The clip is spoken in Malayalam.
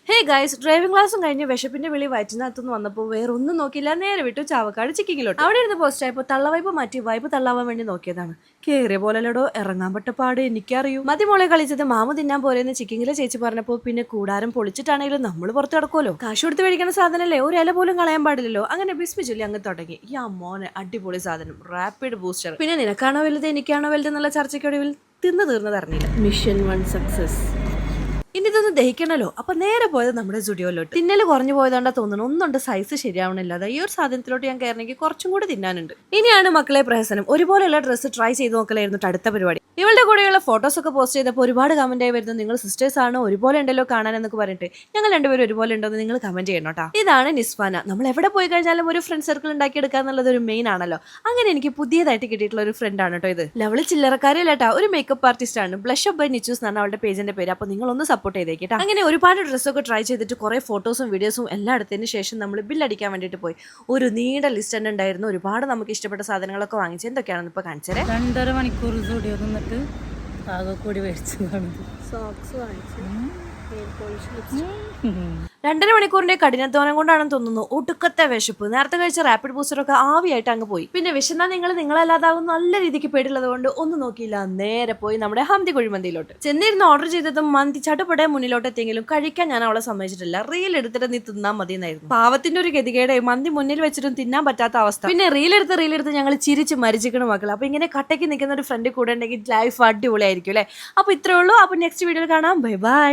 ഹേ ഗൈസ്, ഡ്രൈവിംഗ് ക്ലാസ്സും കഴിഞ്ഞ് വിശപ്പിന്റെ വിളി വയറ്റിനകത്തുനിന്ന് വന്നപ്പോൾ വേറെ ഒന്നും നോക്കിയില്ല, നേരെ വിട്ടു ചാവക്കാട് ചിക്കിങ്ങിലോട്ട്. അവിടെ ഇരുന്ന് പോസ്റ്റ് ആയപ്പോൾ തള്ളവൈപ്പ് മാറ്റി വൈപ്പ് തള്ളാവാൻ വേണ്ടി നോക്കിയതാണ്. കേറിയ പോലെല്ലടോ, ഇറങ്ങാൻ പറ്റപ്പാട് എനിക്കറിയൂ. മതിമോളെ കളിച്ചത് മാമ തിന്നാൻ പോരെന്ന് ചിക്കിങ്ങിലെ ചേച്ചി പറഞ്ഞപ്പോൾ പിന്നെ കൂടാരം പൊളിച്ചിട്ടാണെങ്കിലും നമ്മൾ പുറത്ത് കിടക്കുമല്ലോ. കാശ് കൊടുത്ത് മേടിക്കുന്ന സാധനമല്ലേ, ഒരു ഇല പോലും കളയാൻ പാടില്ലല്ലോ. അങ്ങനെ ബിസ്മി ചൊല്ലി അങ്ങ് തുടങ്ങി. ഈ മോനെ അടിപൊളി സാധനം, റാപ്പിഡ് ബൂസ്റ്റർ. പിന്നെ നിനക്കാണോ വലുത് എനിക്കാണോ വലുത് എന്നുള്ള ചർച്ചയ്ക്കൊടുവിൽ തിന്നു തീർന്നതറിഞ്ഞില്ല. Mission 1 success. ഇനി ഇതൊന്ന് ദഹിക്കണല്ലോ. അപ്പൊ നേരെ പോയത് നമ്മുടെ സ്റ്റുഡിയോയിലോട്ട്. തിന്നല് കുറഞ്ഞു പോയതാണ്ടാ തോന്നുന്നു. ഒന്നുണ്ട് സൈസ് ശരിയാവണില്ലാതെ. ഈ ഒരു സാധനത്തിലോട്ട് ഞാൻ കയറണമെങ്കിൽ കുറച്ചും കൂടി തിന്നാനുണ്ട്. ഇനിയാണ് മക്കളെ പ്രഹസനം. ഒരുപോലെയുള്ള ഡ്രസ്സ് ട്രൈ ചെയ്ത് നോക്കലായിരുന്നു അടുത്ത പരിപാടി. ഇവളുടെ കൂടെയുള്ള ഫോട്ടോസ് ഒക്കെ പോസ്റ്റ് ചെയ്തപ്പോൾ ഒരുപാട് കമന്റ് ആയി വരുന്നു. നിങ്ങൾ സിസ്റ്റേഴ്സ് ആണ്, ഒരുപോലെ ഉണ്ടല്ലോ കാണാൻ എന്നൊക്കെ പറഞ്ഞിട്ട്. ഞങ്ങൾ രണ്ടുപേരും ഒരുപോലെ ഉണ്ടോ എന്ന് നിങ്ങൾ കമന്റ് ചെയ്യണം കേട്ടോ. ഇതാണ് നിസ്ഫാന. നമ്മൾ എവിടെ പോയി കഴിഞ്ഞാലും ഒരു ഫ്രണ്ട് സർക്കിൾ ഉണ്ടാക്കിയെടുക്കുക എന്നുള്ളത് ഒരു മെയിൻ ആണല്ലോ. അങ്ങനെ എനിക്ക് പുതിയതായിട്ട് കിട്ടിയിട്ടുള്ള ഒരു ഫ്രണ്ട് ആണ് കേട്ടോ ഇത്. ലവള് ചില്ലറക്കാരില്ല കേട്ടോ, ഒരു മേക്കപ്പ് ആർട്ടിസ്റ്റ് ആണ്. ബ്ലഷ് അപ്പ് ബൈ നിച്ചൂസ് എന്നാണ് അവളുടെ പേജിന്റെ പേര്. അപ്പൊ നിങ്ങളൊന്ന് സപ്പോർട്ട് ചെയ്തേക്കട്ടോ. അങ്ങനെ ഒരുപാട് ഡ്രസ്സൊക്കെ ട്രൈ ചെയ്തിട്ട് കുറെ ഫോട്ടോസും വീഡിയോസും എല്ലാം എടുത്തതിന് ശേഷം നമ്മൾ ബില്ലടിക്കാൻ വേണ്ടിയിട്ട് പോയി. ഒരു നീണ്ട ലിസ്റ്റ് തന്നെ ഉണ്ടായിരുന്നു. ഒരുപാട് നമുക്ക് ഇഷ്ടപ്പെട്ട സാധനങ്ങളൊക്കെ വാങ്ങിച്ചു. എന്തൊക്കെയാണെന്ന് ഇപ്പൊ കാണിച്ചത്. 2.5 മണിക്കൂർ സ്റ്റുഡിയോ നിന്നിട്ട് ആകെ കൂടി മേടിച്ചതാണ്. സോക്സ് വാങ്ങിച്ചു. 2.5 മണിക്കൂറിന്റെ കഠിനാധ്വാനം കൊണ്ടാണെന്ന് തോന്നുന്നു ഒടുക്കത്തെ വിശപ്പ്. നേരത്തെ കഴിച്ച റാപ്പിഡ് ബൂസ്റ്ററൊക്കെ ആവിയായിട്ട് അങ്ങ് പോയി. പിന്നെ വിശന്നാ നിങ്ങളല്ലാതാവും നല്ല രീതിക്ക് പേടിയുള്ളത് കൊണ്ട് ഒന്നും നോക്കിയില്ല, നേരെ പോയി നമ്മുടെ ഹംതി കുഴിമന്തിയിലോട്ട് ചെന്നിരുന്ന് ഓർഡർ ചെയ്തതും മന്തി ചട്ടുപടയെ മുന്നിലോട്ട് എത്തിയെങ്കിലും കഴിക്കാൻ ഞാൻ അവളെ സമ്മതിച്ചിട്ടില്ല. റീൽ എടുത്തിട്ട് നീ തിന്നാൻ മതി എന്നായിരുന്നു. പാവത്തിന്റെ ഒരു ഗതികേടെ മന്തി മുന്നിൽ വെച്ചിട്ടും തിന്നാൻ പറ്റാത്ത അവസ്ഥ. പിന്നെ റീൽ എടുത്ത് ഞങ്ങൾ ചിരിച്ച് മരിച്ചിരിക്കണ മക്കൾ. അപ്പൊ ഇങ്ങനെ കട്ടയ്ക്ക് നിൽക്കുന്ന ഒരു ഫ്രണ്ട് കൂടെ ഉണ്ടെങ്കിൽ ലൈഫ് അടിപൊളിയായിരിക്കും അല്ലെ. അപ്പൊ ഇത്രേ ഉള്ളൂ. അപ്പൊ നെക്സ്റ്റ് വീഡിയോയിൽ കാണാം. Bye bye.